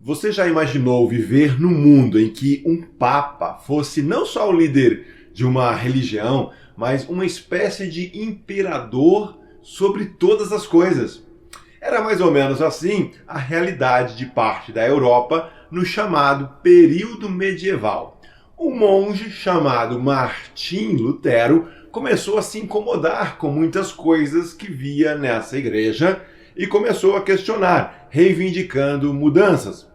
Você já imaginou viver num mundo em que um papa fosse não só o líder de uma religião, mas uma espécie de imperador sobre todas as coisas? Era mais ou menos assim a realidade de parte da Europa no chamado período medieval. Um monge chamado Martim Lutero começou a se incomodar com muitas coisas que via nessa igreja e começou a questionar, reivindicando mudanças.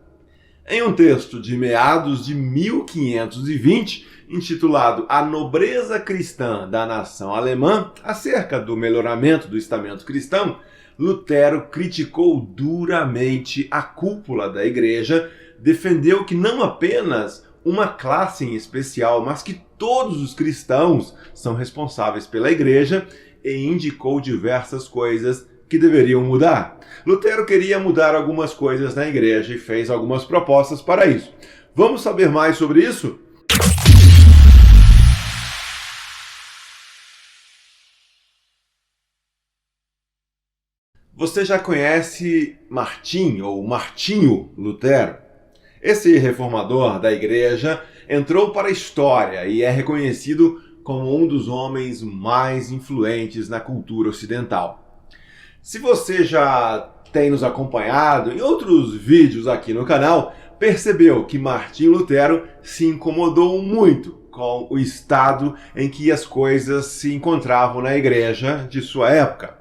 Em um texto de meados de 1520, intitulado A Nobreza Cristã da Nação Alemã, acerca do melhoramento do estamento cristão, Lutero criticou duramente a cúpula da igreja, defendeu que não apenas uma classe em especial, mas que todos os cristãos são responsáveis pela igreja e indicou diversas coisas que deveriam mudar. Lutero queria mudar algumas coisas na igreja e fez algumas propostas para isso. Vamos saber mais sobre isso? Você já conhece Martim ou Martinho Lutero? Esse reformador da igreja entrou para a história e é reconhecido como um dos homens mais influentes na cultura ocidental. Se você já tem nos acompanhado em outros vídeos aqui no canal, percebeu que Martim Lutero se incomodou muito com o estado em que as coisas se encontravam na igreja de sua época.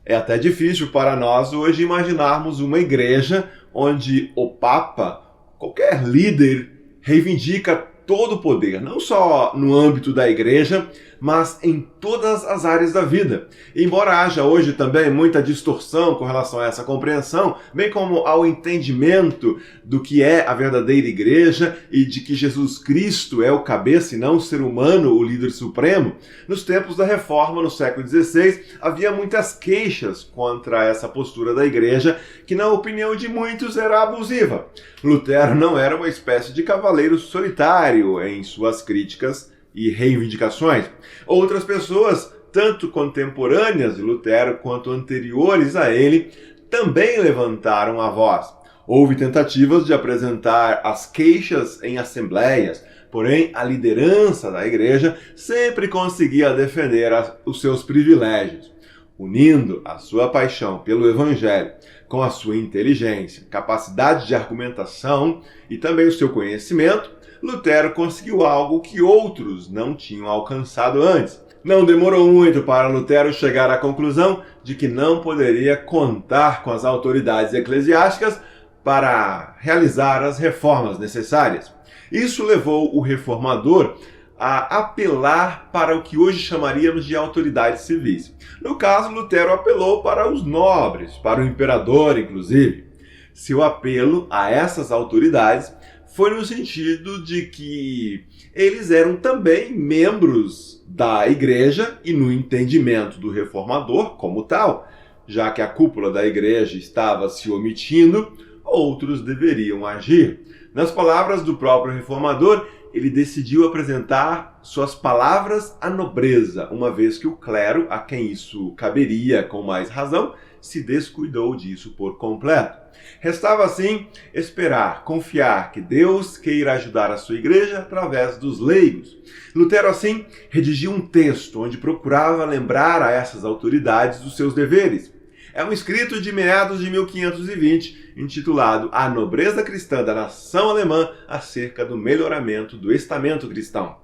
É até difícil para nós hoje imaginarmos uma igreja onde o Papa, qualquer líder, reivindica todo o poder, não só no âmbito da igreja, mas em todas as áreas da vida. Embora haja hoje também muita distorção com relação a essa compreensão, bem como ao entendimento do que é a verdadeira igreja e de que Jesus Cristo é o cabeça e não o ser humano, o líder supremo, nos tempos da Reforma, no século XVI, havia muitas queixas contra essa postura da igreja, que na opinião de muitos era abusiva. Lutero não era uma espécie de cavaleiro solitário em suas críticas e reivindicações. Outras pessoas, tanto contemporâneas de Lutero quanto anteriores a ele, também levantaram a voz. Houve tentativas de apresentar as queixas em assembleias, porém a liderança da igreja sempre conseguia defender os seus privilégios. Unindo a sua paixão pelo Evangelho com a sua inteligência, capacidade de argumentação e também o seu conhecimento, Lutero conseguiu algo que outros não tinham alcançado antes. Não demorou muito para Lutero chegar à conclusão de que não poderia contar com as autoridades eclesiásticas para realizar as reformas necessárias. Isso levou o reformador a apelar para o que hoje chamaríamos de autoridades civis. No caso, Lutero apelou para os nobres, para o imperador, inclusive. Seu apelo a essas autoridades foi no sentido de que eles eram também membros da igreja e no entendimento do reformador como tal, já que a cúpula da igreja estava se omitindo, outros deveriam agir. Nas palavras do próprio reformador, ele decidiu apresentar suas palavras à nobreza, uma vez que o clero, a quem isso caberia com mais razão, se descuidou disso por completo. Restava assim esperar, confiar que Deus queira ajudar a sua igreja através dos leigos. Lutero assim redigiu um texto onde procurava lembrar a essas autoridades dos seus deveres. É um escrito de meados de 1520, intitulado A Nobreza Cristã da Nação Alemã acerca do melhoramento do estamento cristão.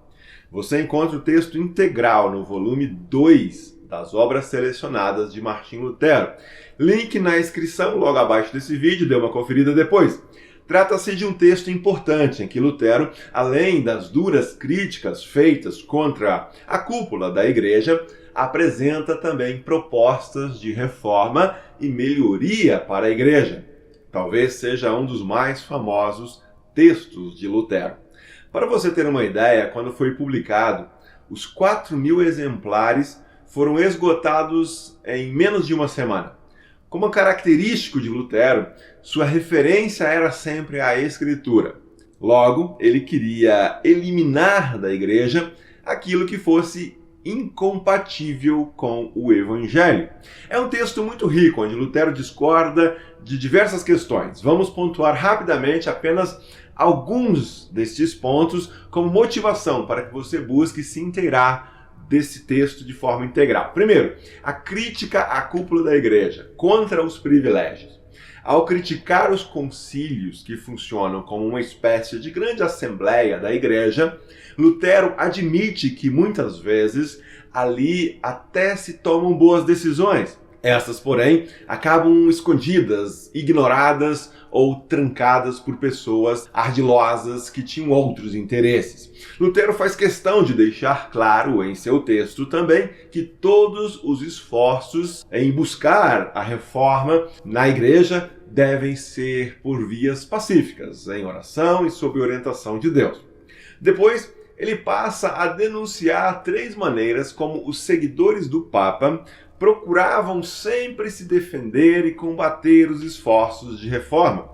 Você encontra o texto integral no volume 2 das obras selecionadas de Martim Lutero. Link na inscrição logo abaixo desse vídeo, dê uma conferida depois. Trata-se de um texto importante em que Lutero, além das duras críticas feitas contra a cúpula da igreja, apresenta também propostas de reforma e melhoria para a igreja. Talvez seja um dos mais famosos textos de Lutero. Para você ter uma ideia, quando foi publicado, os 4.000 exemplares foram esgotados em menos de uma semana. Como característico de Lutero, sua referência era sempre a Escritura. Logo, ele queria eliminar da igreja aquilo que fosse incompatível com o Evangelho. É um texto muito rico, onde Lutero discorda de diversas questões. Vamos pontuar rapidamente apenas alguns destes pontos como motivação para que você busque se inteirar desse texto de forma integral. Primeiro, a crítica à cúpula da igreja, contra os privilégios. Ao criticar os concílios, que funcionam como uma espécie de grande assembleia da igreja, Lutero admite que muitas vezes ali até se tomam boas decisões. Essas, porém, acabam escondidas, ignoradas ou trancadas por pessoas ardilosas que tinham outros interesses. Lutero faz questão de deixar claro em seu texto também que todos os esforços em buscar a reforma na igreja devem ser por vias pacíficas, em oração e sob orientação de Deus. Depois, ele passa a denunciar 3 maneiras como os seguidores do Papa procuravam sempre se defender e combater os esforços de reforma.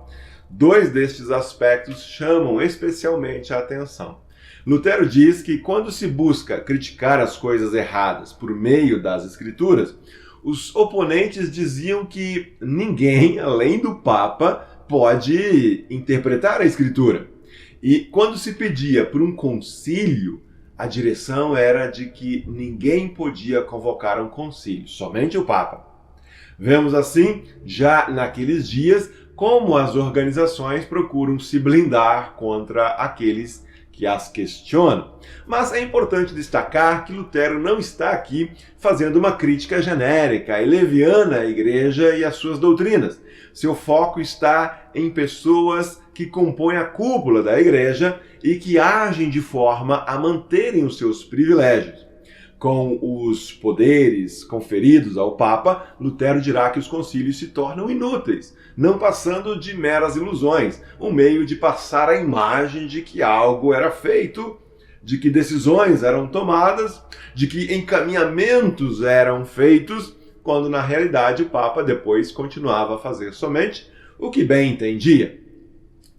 2 destes aspectos chamam especialmente a atenção. Lutero diz que quando se busca criticar as coisas erradas por meio das Escrituras, os oponentes diziam que ninguém, além do Papa, pode interpretar a Escritura. E quando se pedia por um concílio, a direção era de que ninguém podia convocar um concílio, somente o Papa. Vemos assim, já naqueles dias, como as organizações procuram se blindar contra aqueles que as questionam. Mas é importante destacar que Lutero não está aqui fazendo uma crítica genérica e leviana à igreja e às suas doutrinas. Seu foco está em pessoas que compõem a cúpula da igreja e que agem de forma a manterem os seus privilégios. Com os poderes conferidos ao Papa, Lutero dirá que os concílios se tornam inúteis, não passando de meras ilusões, um meio de passar a imagem de que algo era feito, de que decisões eram tomadas, de que encaminhamentos eram feitos, quando na realidade o Papa depois continuava a fazer somente o que bem entendia.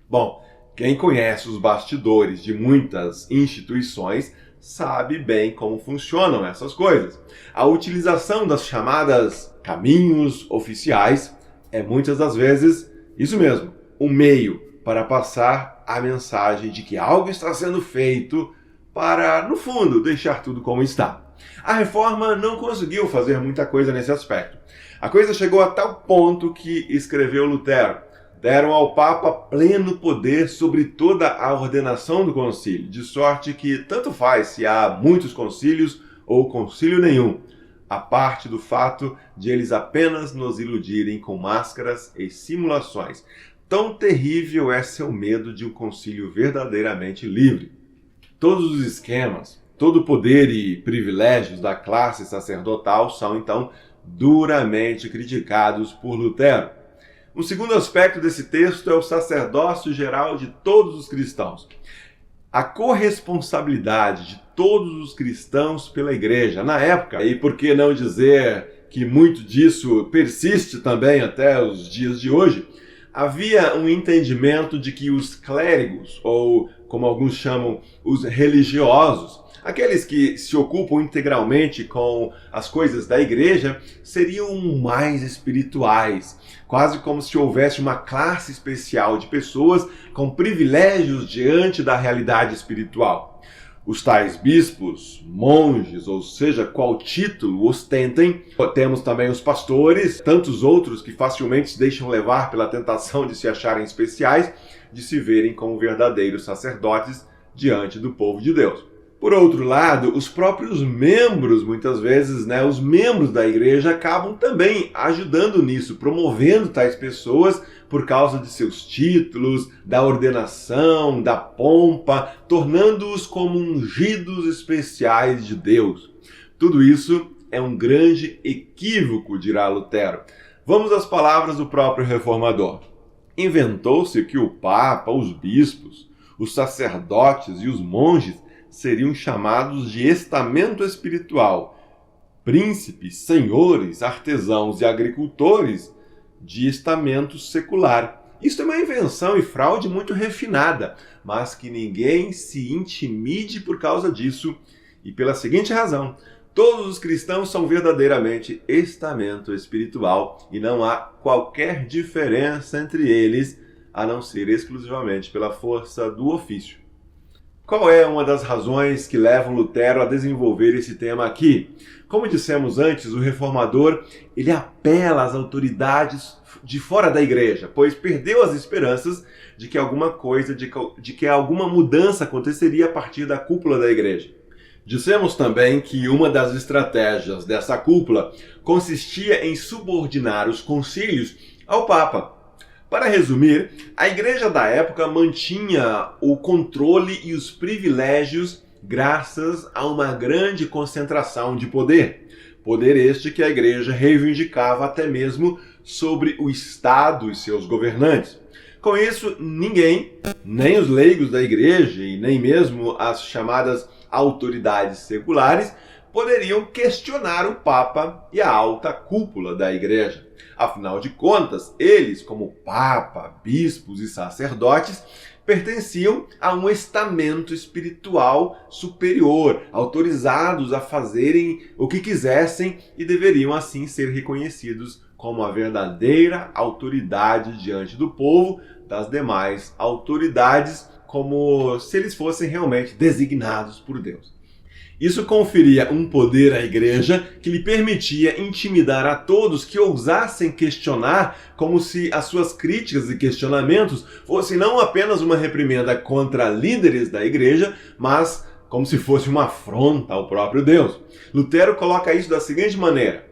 Bom, quem conhece os bastidores de muitas instituições sabe bem como funcionam essas coisas. A utilização das chamadas caminhos oficiais é muitas das vezes, isso mesmo, um meio para passar a mensagem de que algo está sendo feito para, no fundo, deixar tudo como está. A reforma não conseguiu fazer muita coisa nesse aspecto. A coisa chegou a tal ponto que, escreveu Lutero, deram ao Papa pleno poder sobre toda a ordenação do concílio, de sorte que tanto faz se há muitos concílios ou concílio nenhum, a parte do fato de eles apenas nos iludirem com máscaras e simulações. Tão terrível é seu medo de um concílio verdadeiramente livre. Todos os esquemas, todo o poder e privilégios da classe sacerdotal são, então, duramente criticados por Lutero. Um segundo aspecto desse texto é o sacerdócio geral de todos os cristãos. A corresponsabilidade de todos os cristãos pela igreja na época, e por que não dizer que muito disso persiste também até os dias de hoje, havia um entendimento de que os clérigos, ou como alguns chamam, os religiosos, aqueles que se ocupam integralmente com as coisas da igreja, seriam mais espirituais, quase como se houvesse uma classe especial de pessoas com privilégios diante da realidade espiritual. Os tais bispos, monges, ou seja, qual título ostentem. Temos também os pastores, tantos outros que facilmente se deixam levar pela tentação de se acharem especiais, de se verem como verdadeiros sacerdotes diante do povo de Deus. Por outro lado, os próprios membros, muitas vezes, os membros da igreja acabam também ajudando nisso, promovendo tais pessoas por causa de seus títulos, da ordenação, da pompa, tornando-os como ungidos especiais de Deus. Tudo isso é um grande equívoco, dirá Lutero. Vamos às palavras do próprio reformador. Inventou-se que o Papa, os bispos, os sacerdotes e os monges seriam chamados de estamento espiritual, príncipes, senhores, artesãos e agricultores de estamento secular. Isso é uma invenção e fraude muito refinada, mas que ninguém se intimide por causa disso, e pela seguinte razão: Todos os cristãos são verdadeiramente estamento espiritual e não há qualquer diferença entre eles, a não ser exclusivamente pela força do ofício. Qual é uma das razões que levam Lutero a desenvolver esse tema aqui? Como dissemos antes, o reformador ele apela às autoridades de fora da igreja, pois perdeu as esperanças de que alguma mudança aconteceria a partir da cúpula da igreja. Dissemos também que uma das estratégias dessa cúpula consistia em subordinar os concílios ao Papa. Para resumir, a igreja da época mantinha o controle e os privilégios graças a uma grande concentração de poder. Poder este que a igreja reivindicava até mesmo sobre o Estado e seus governantes. Com isso, ninguém, nem os leigos da igreja e nem mesmo as chamadas autoridades seculares, poderiam questionar o Papa e a alta cúpula da igreja. Afinal de contas, eles, como Papa, bispos e sacerdotes, pertenciam a um estamento espiritual superior, autorizados a fazerem o que quisessem e deveriam assim ser reconhecidos como a verdadeira autoridade diante do povo, das demais autoridades, como se eles fossem realmente designados por Deus. Isso conferia um poder à igreja que lhe permitia intimidar a todos que ousassem questionar, como se as suas críticas e questionamentos fossem não apenas uma reprimenda contra líderes da igreja, mas como se fosse uma afronta ao próprio Deus. Lutero coloca isso da seguinte maneira: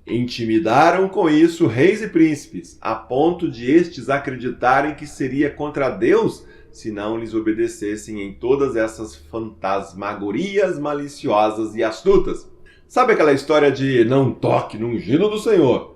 intimidaram com isso reis e príncipes, a ponto de estes acreditarem que seria contra Deus se não lhes obedecessem em todas essas fantasmagorias maliciosas e astutas. Sabe aquela história de não toque no ungido do Senhor?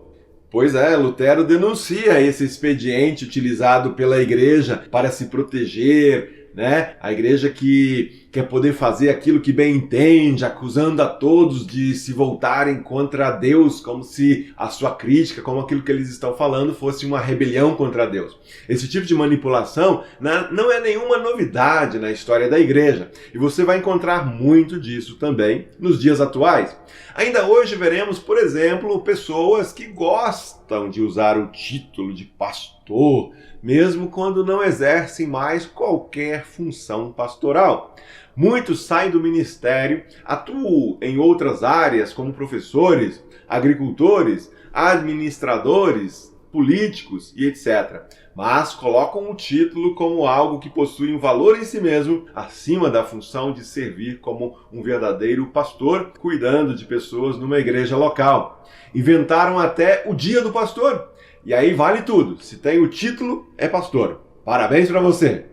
Pois é, Lutero denuncia esse expediente utilizado pela igreja para se proteger, né? A igreja que quer poder fazer aquilo que bem entende, acusando a todos de se voltarem contra Deus, como se a sua crítica, como aquilo que eles estão falando, fosse uma rebelião contra Deus. Esse tipo de manipulação não é nenhuma novidade na história da igreja, e você vai encontrar muito disso também nos dias atuais. Ainda hoje veremos, por exemplo, pessoas que gostam de usar o título de pastor, mesmo quando não exercem mais qualquer função pastoral. Muitos saem do ministério, atuam em outras áreas como professores, agricultores, administradores, políticos e etc. Mas colocam o título como algo que possui um valor em si mesmo, acima da função de servir como um verdadeiro pastor, cuidando de pessoas numa igreja local. Inventaram até o dia do pastor. E aí vale tudo. Se tem o título, é pastor. Parabéns para você.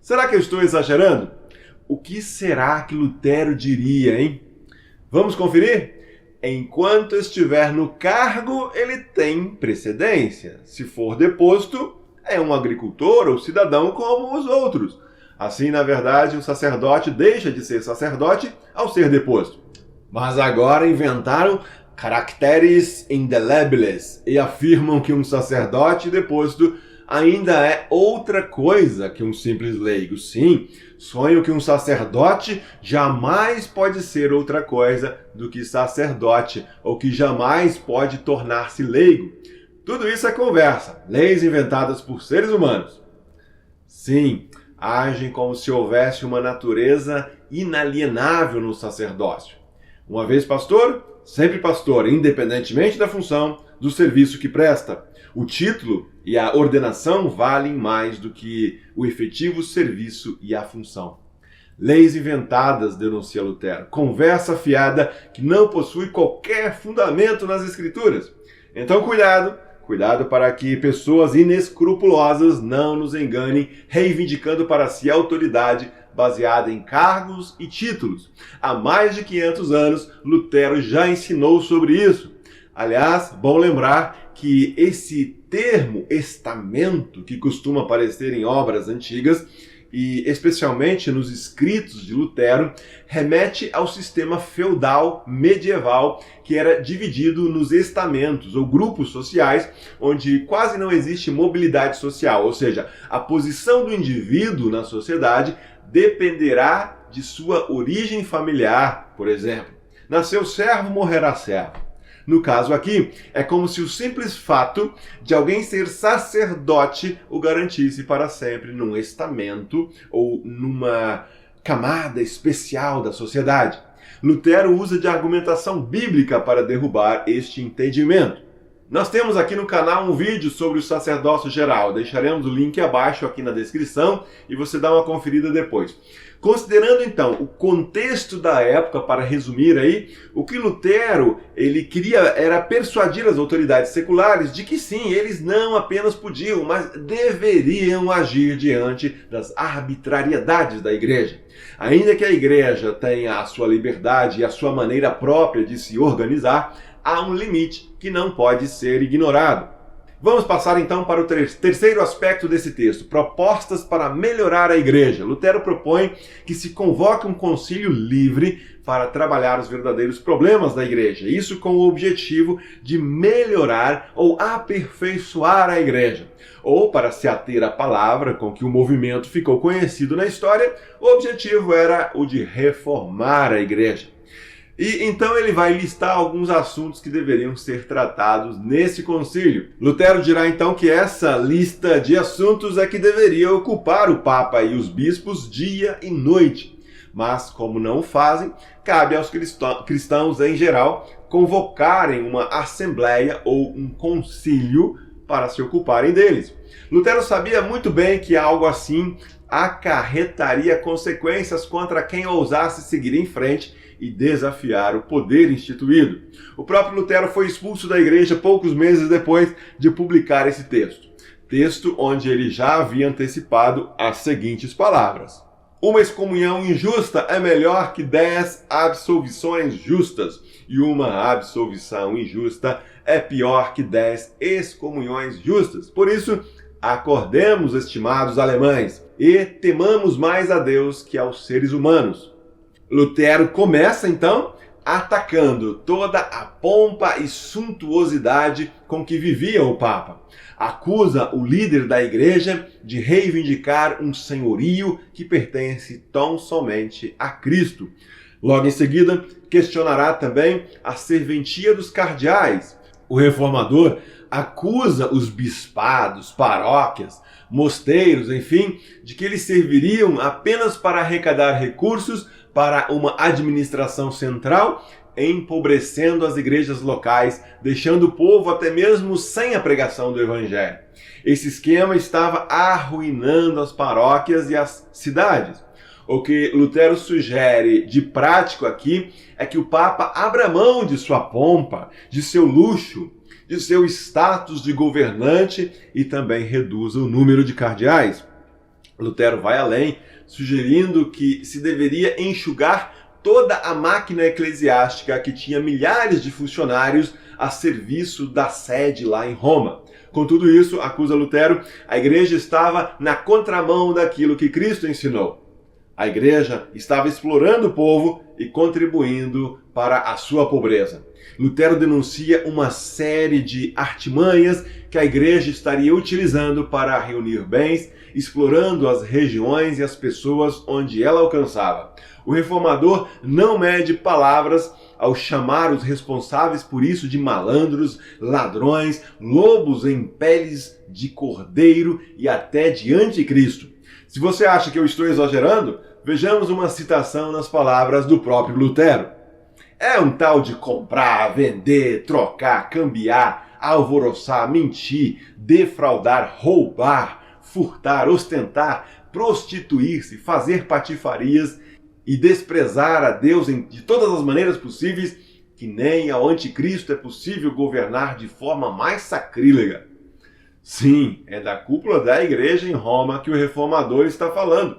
Será que eu estou exagerando? O que será que Lutero diria, hein? Vamos conferir? Enquanto estiver no cargo, ele tem precedência. Se for deposto, é um agricultor ou cidadão como os outros. Assim, na verdade, o sacerdote deixa de ser sacerdote ao ser deposto. Mas agora inventaram caracteres indelébiles e afirmam que um sacerdote deposto ainda é outra coisa que um simples leigo. Sim, sonham que um sacerdote jamais pode ser outra coisa do que sacerdote, ou que jamais pode tornar-se leigo. Tudo isso é conversa, leis inventadas por seres humanos. Sim, agem como se houvesse uma natureza inalienável no sacerdócio. Uma vez pastor, sempre pastor, independentemente da função, do serviço que presta. O título e a ordenação valem mais do que o efetivo serviço e a função. Leis inventadas, denuncia Lutero, conversa fiada que não possui qualquer fundamento nas Escrituras. Então cuidado para que pessoas inescrupulosas não nos enganem, reivindicando para si a autoridade baseada em cargos e títulos. Há mais de 500 anos, Lutero já ensinou sobre isso. Aliás, bom lembrar que esse termo estamento, que costuma aparecer em obras antigas, e especialmente nos escritos de Lutero, remete ao sistema feudal medieval, que era dividido nos estamentos ou grupos sociais, onde quase não existe mobilidade social, ou seja, a posição do indivíduo na sociedade dependerá de sua origem familiar, por exemplo. Nasceu servo, morrerá servo. No caso aqui, é como se o simples fato de alguém ser sacerdote o garantisse para sempre num estamento ou numa camada especial da sociedade. Lutero usa de argumentação bíblica para derrubar este entendimento. Nós temos aqui no canal um vídeo sobre o sacerdócio geral. Deixaremos o link abaixo aqui na descrição e você dá uma conferida depois. Considerando então o contexto da época, para resumir aí, o que Lutero ele queria era persuadir as autoridades seculares de que sim, eles não apenas podiam, mas deveriam agir diante das arbitrariedades da igreja. Ainda que a igreja tenha a sua liberdade e a sua maneira própria de se organizar, há um limite que não pode ser ignorado. Vamos passar então para o terceiro aspecto desse texto, propostas para melhorar a igreja. Lutero propõe que se convoque um concílio livre para trabalhar os verdadeiros problemas da igreja, isso com o objetivo de melhorar ou aperfeiçoar a igreja. Ou, para se ater à palavra com que o movimento ficou conhecido na história, o objetivo era o de reformar a igreja. E então ele vai listar alguns assuntos que deveriam ser tratados nesse concílio. Lutero dirá então que essa lista de assuntos é que deveria ocupar o Papa e os bispos dia e noite. Mas, como não o fazem, cabe aos cristãos em geral convocarem uma assembleia ou um concílio para se ocuparem deles. Lutero sabia muito bem que algo assim acarretaria consequências contra quem ousasse seguir em frente e desafiar o poder instituído. O próprio Lutero foi expulso da igreja poucos meses depois de publicar esse texto onde ele já havia antecipado as seguintes palavras: uma excomunhão injusta é melhor que 10 absolvições justas, e uma absolvição injusta é pior que 10 excomunhões justas. Por isso, acordemos, estimados alemães, e temamos mais a Deus que aos seres humanos. Lutero começa, então, atacando toda a pompa e suntuosidade com que vivia o Papa. Acusa o líder da igreja de reivindicar um senhorio que pertence tão somente a Cristo. Logo em seguida, questionará também a serventia dos cardeais. O reformador acusa os bispados, paróquias, mosteiros, enfim, de que eles serviriam apenas para arrecadar recursos para uma administração central, empobrecendo as igrejas locais, deixando o povo até mesmo sem a pregação do evangelho. Esse esquema estava arruinando as paróquias e as cidades. O que Lutero sugere de prático aqui é que o Papa abra mão de sua pompa, de seu luxo, de seu status de governante e também reduza o número de cardeais. Lutero vai além, sugerindo que se deveria enxugar toda a máquina eclesiástica que tinha milhares de funcionários a serviço da sede lá em Roma. Com tudo isso, acusa Lutero, a igreja estava na contramão daquilo que Cristo ensinou. A igreja estava explorando o povo e contribuindo para a sua pobreza. Lutero denuncia uma série de artimanhas que a igreja estaria utilizando para reunir bens, explorando as regiões e as pessoas onde ela alcançava. O reformador não mede palavras ao chamar os responsáveis por isso de malandros, ladrões, lobos em peles de cordeiro e até de anticristo. Se você acha que eu estou exagerando, vejamos uma citação nas palavras do próprio Lutero. É um tal de comprar, vender, trocar, cambiar, alvoroçar, mentir, defraudar, roubar, furtar, ostentar, prostituir-se, fazer patifarias e desprezar a Deus de todas as maneiras possíveis, que nem ao anticristo é possível governar de forma mais sacrílega. Sim, é da cúpula da igreja em Roma que o reformador está falando.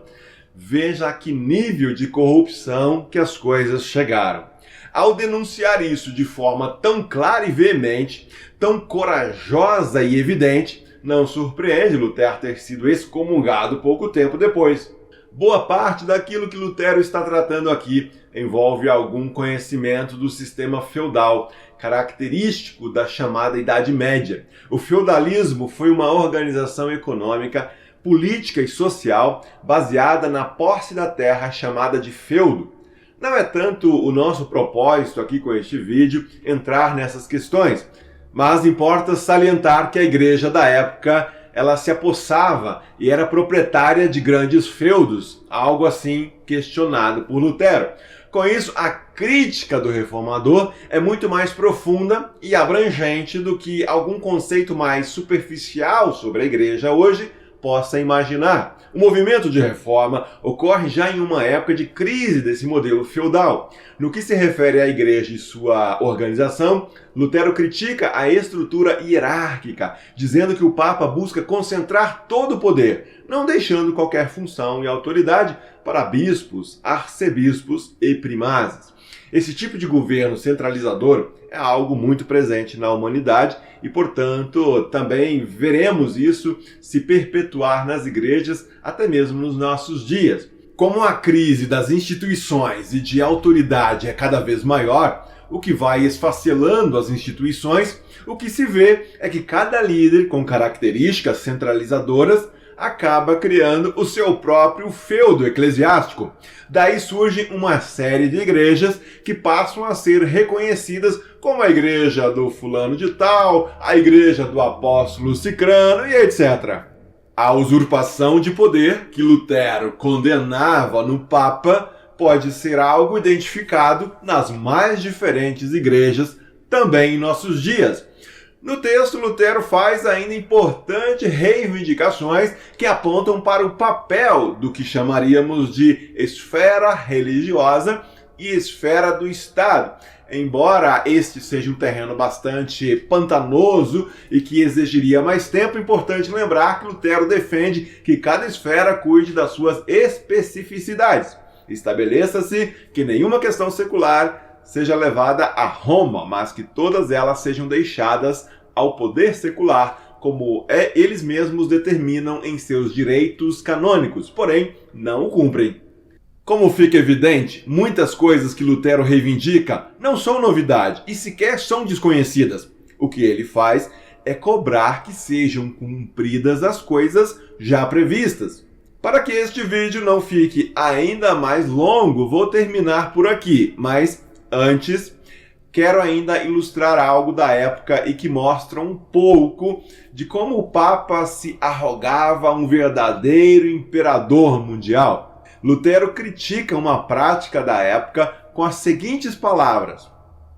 Veja a que nível de corrupção que as coisas chegaram. Ao denunciar isso de forma tão clara e veemente, tão corajosa e evidente, não surpreende Lutero ter sido excomungado pouco tempo depois. Boa parte daquilo que Lutero está tratando aqui envolve algum conhecimento do sistema feudal, característico da chamada Idade Média. O feudalismo foi uma organização econômica, política e social baseada na posse da terra chamada de feudo. Não é tanto o nosso propósito aqui com este vídeo entrar nessas questões, mas importa salientar que a igreja da época ela se apossava e era proprietária de grandes feudos, algo assim questionado por Lutero. Com isso, a crítica do reformador é muito mais profunda e abrangente do que algum conceito mais superficial sobre a igreja hoje possa imaginar. O movimento de reforma ocorre já em uma época de crise desse modelo feudal. No que se refere à igreja e sua organização, Lutero critica a estrutura hierárquica, dizendo que o Papa busca concentrar todo o poder, não deixando qualquer função e autoridade para bispos, arcebispos e primazes. Esse tipo de governo centralizador é algo muito presente na humanidade e, portanto, também veremos isso se perpetuar nas igrejas até mesmo nos nossos dias. Como a crise das instituições e de autoridade é cada vez maior, o que vai esfacelando as instituições, o que se vê é que cada líder com características centralizadoras acaba criando o seu próprio feudo eclesiástico. Daí surge uma série de igrejas que passam a ser reconhecidas como a igreja do fulano de tal, a igreja do apóstolo cicrano e etc. A usurpação de poder que Lutero condenava no Papa pode ser algo identificado nas mais diferentes igrejas também em nossos dias. No texto, Lutero faz ainda importantes reivindicações que apontam para o papel do que chamaríamos de esfera religiosa e esfera do Estado. Embora este seja um terreno bastante pantanoso e que exigiria mais tempo, é importante lembrar que Lutero defende que cada esfera cuide das suas especificidades. Estabeleça-se que nenhuma questão secular seja levada a Roma, mas que todas elas sejam deixadas ao poder secular, como eles mesmos determinam em seus direitos canônicos, porém não o cumprem. Como fica evidente, muitas coisas que Lutero reivindica não são novidade e sequer são desconhecidas. O que ele faz é cobrar que sejam cumpridas as coisas já previstas. Para que este vídeo não fique ainda mais longo, vou terminar por aqui, mas antes quero ainda ilustrar algo da época e que mostra um pouco de como o Papa se arrogava um verdadeiro imperador mundial. Lutero critica uma prática da época com as seguintes palavras: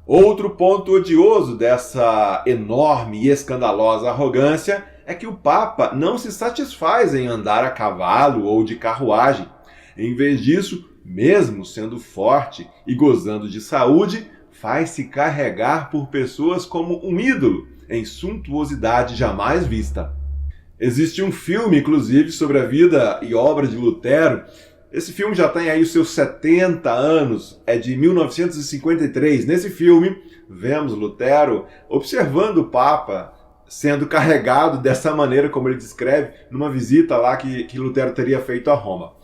outro ponto odioso dessa enorme e escandalosa arrogância é que o Papa não se satisfaz em andar a cavalo ou de carruagem. Em vez disso, mesmo sendo forte e gozando de saúde, faz-se carregar por pessoas como um ídolo, em suntuosidade jamais vista. Existe um filme, inclusive, sobre a vida e obra de Lutero. Esse filme já tem aí os seus 70 anos, é de 1953. Nesse filme, vemos Lutero observando o Papa sendo carregado dessa maneira, como ele descreve, numa visita lá que Lutero teria feito a Roma.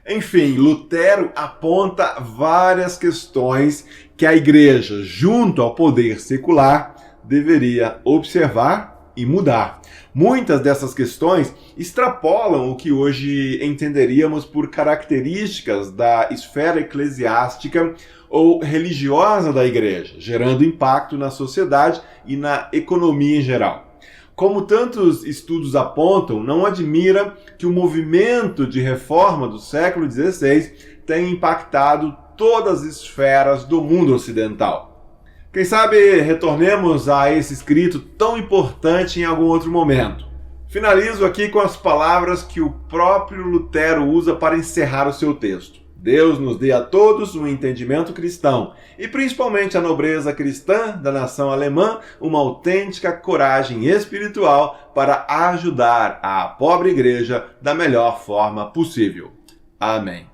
Enfim, Lutero aponta várias questões que a igreja, junto ao poder secular, deveria observar e mudar. Muitas dessas questões extrapolam o que hoje entenderíamos por características da esfera eclesiástica ou religiosa da igreja, gerando impacto na sociedade e na economia em geral. Como tantos estudos apontam, não admira que o movimento de reforma do século XVI tenha impactado todas as esferas do mundo ocidental. Quem sabe retornemos a esse escrito tão importante em algum outro momento. Finalizo aqui com as palavras que o próprio Lutero usa para encerrar o seu texto. Deus nos dê a todos um entendimento cristão e principalmente a nobreza cristã da nação alemã, uma autêntica coragem espiritual para ajudar a pobre igreja da melhor forma possível. Amém.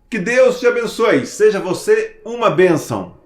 Que Deus te abençoe, seja você uma bênção.